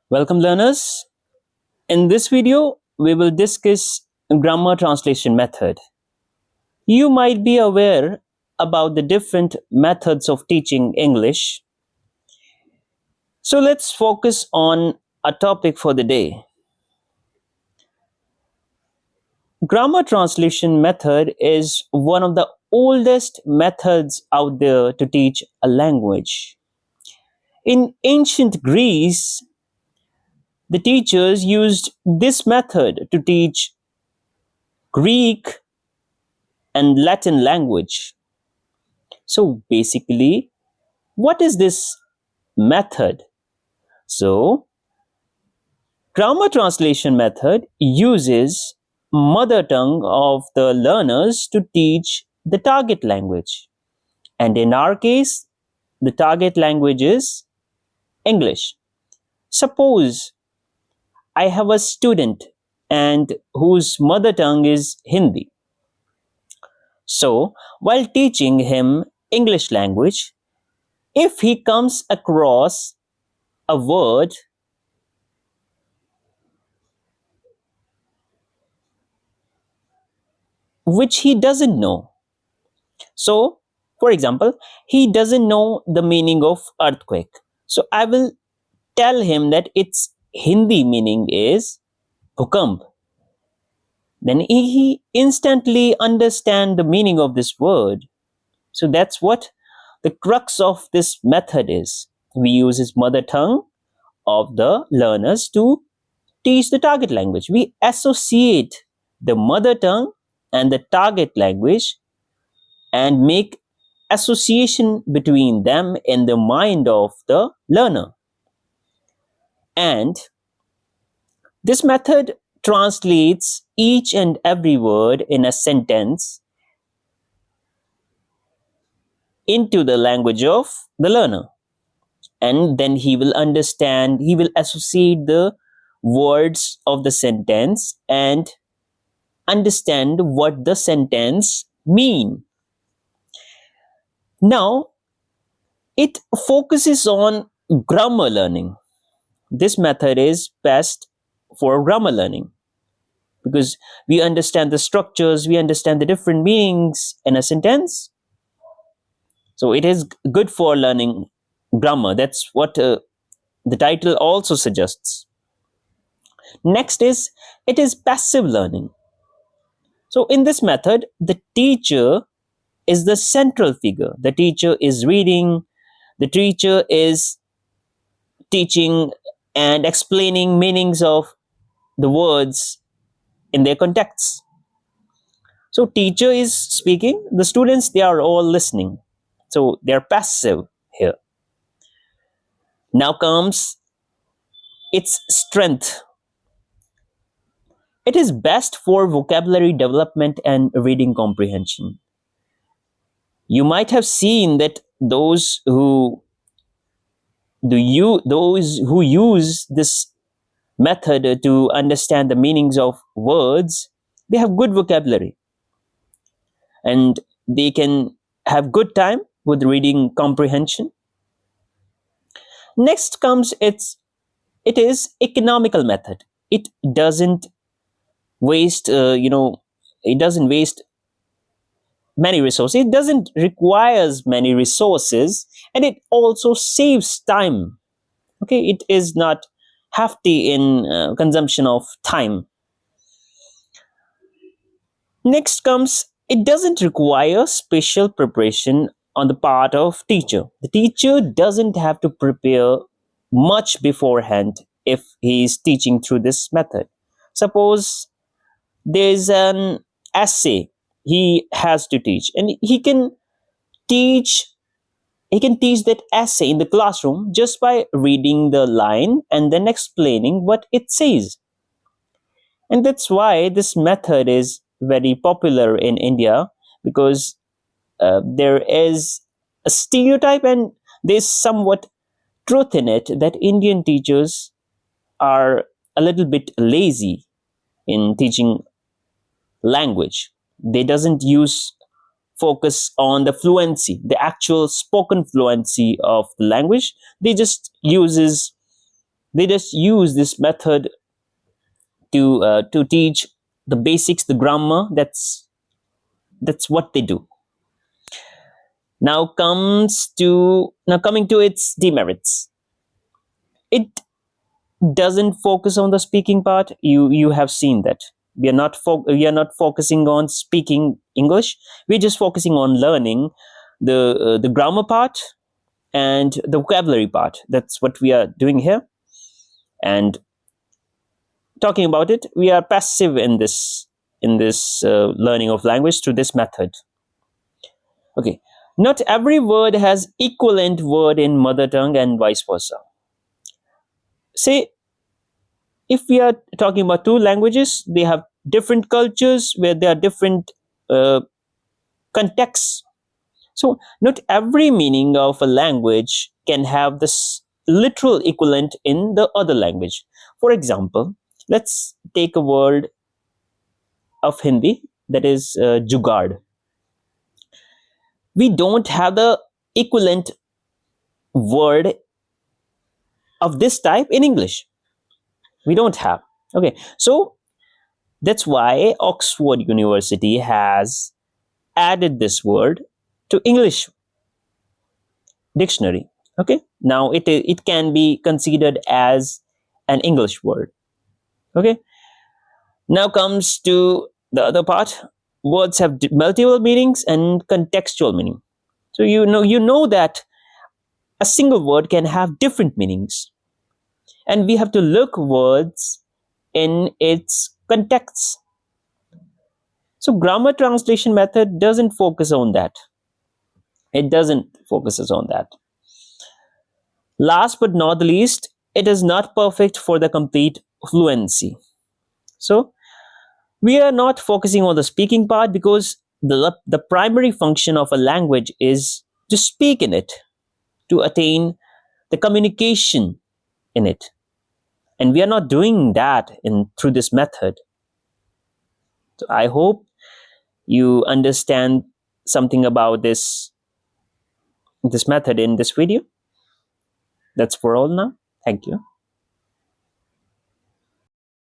Welcome learners. In this video, we will discuss grammar translation method. You might be aware about the different methods of teaching English. So let's focus on a topic for the day. Grammar translation method is one of the oldest methods out there to teach a language. In ancient Greece, the teachers used this method to teach Greek and Latin language. So basically, what is this method? So, grammar translation method uses mother tongue of the learners to teach the target language. And in our case, the target language is English. Suppose I have a student and whose mother tongue is Hindi. So, while teaching him English language, if he comes across a word which he doesn't know. So, for example, he doesn't know the meaning of earthquake. So, I will tell him that its Hindi meaning is bhukamp. Then he instantly understand the meaning of this word. So that's what the crux of this method is. We use his mother tongue of the learners to teach the target language. We associate the mother tongue and the target language and make association between them in the mind of the learner. And this method translates each and every word in a sentence into the language of the learner. And then he will understand, he will associate the words of the sentence and understand what the sentence mean. Now, it focuses on grammar learning. This method is best for grammar learning because we understand the structures, we understand the different meanings in a sentence. So it is good for learning grammar. That's what the title also suggests. Next is it is passive learning. So in this method, the teacher is the central figure. The teacher is reading, the teacher is teaching and explaining meanings of the words in their contexts. So teacher is speaking, the students they are all listening. So they are passive here. Now comes its strength. It is best for vocabulary development and reading comprehension. You might have seen that those who use this method to understand the meanings of words, they have good vocabulary and they can have good time with reading comprehension. Next comes it is economical method. It doesn't waste it doesn't waste many resources. It doesn't requires many resources, and it also saves time. Okay, it is not hefty in consumption of time. Next comes it doesn't require special preparation on the part of teacher. The teacher doesn't have to prepare much beforehand if he is teaching through this method. Suppose there's an essay he has to teach, and teach he can teach that essay in the classroom just by reading the line and then explaining what it says. And that's why this method is very popular in India, because there is a stereotype and there's somewhat truth in it that Indian teachers are a little bit lazy in teaching language. They doesn't use focus on the fluency, the actual spoken fluency of the language. They just uses They just use this method to teach the basics, the grammar. That's what they do. Now coming to its demerits. It doesn't focus on the speaking part. You have seen that we are not focusing on speaking English. We're just focusing on learning the grammar part and the vocabulary part. That's what we are doing here. And talking about it, we are passive in this learning of language through this method. Okay, not every word has equivalent word in mother tongue and vice versa. Say if we are talking about two languages, they have different cultures where there are different uh, contexts. So not every meaning of a language can have this literal equivalent in the other language. For example, let's take a word of Hindi, that is jugaad. We don't have the equivalent word of this type in English. We don't have. Okay, so that's why Oxford University has added this word to English dictionary. Okay, now it can be considered as an English word. Okay, now comes to the other part. Words have multiple meanings and contextual meaning. So you know that a single word can have different meanings, and we have to look words in its context. So grammar translation method doesn't focus on that. It doesn't focuses on that. Last but not the least, it is not perfect for the complete fluency. So we are not focusing on the speaking part because the primary function of a language is to speak in it, to attain the communication in it. And we are not doing that in through this method. So I hope you understand something about this method in this video. That's for all now. Thank you.